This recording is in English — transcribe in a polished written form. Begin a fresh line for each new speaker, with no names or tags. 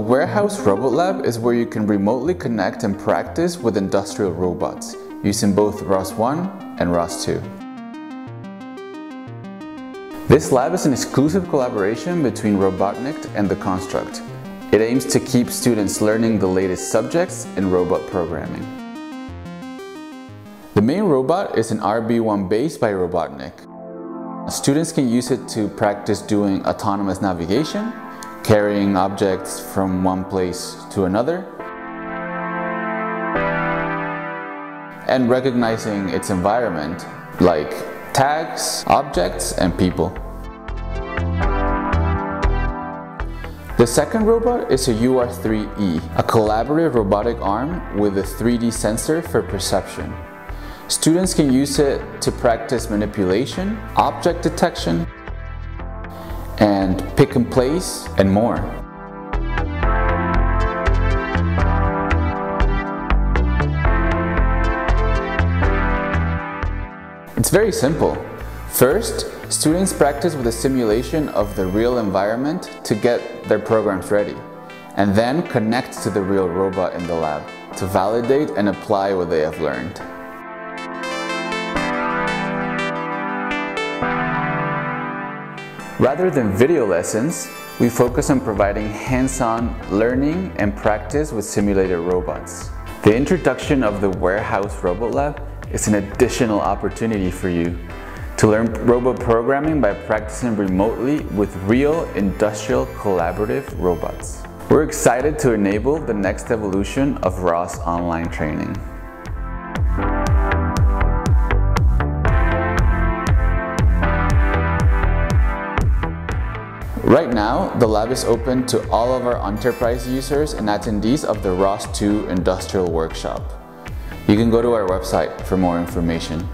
Warehouse Robot Lab is where you can remotely connect and practice with industrial robots using both ROS1 and ROS2. This lab is an exclusive collaboration between Robotics and the Construct. It aims to keep students learning the latest subjects in robot programming. The main robot is an RB1 base by Robotics. Students can use it to practice doing autonomous navigation, carrying objects from one place to another, and recognizing its environment, like tags, objects, and people. The second robot is a UR3E, a collaborative robotic arm with a 3D sensor for perception. Students can use it to practice manipulation, object detection, and pick and place, and more. It's very simple. First, students practice with a simulation of the real environment to get their programs ready, and then connect to the real robot in the lab to validate and apply what they have learned. Rather than video lessons, we focus on providing hands-on learning and practice with simulated robots. The introduction of the Warehouse Robot Lab is an additional opportunity for you to learn robot programming by practicing remotely with real industrial collaborative robots. We're excited to enable the next evolution of ROS online training. Right now, the lab is open to all of our enterprise users and attendees of the ROS2 Industrial Workshop. You can go to our website for more information.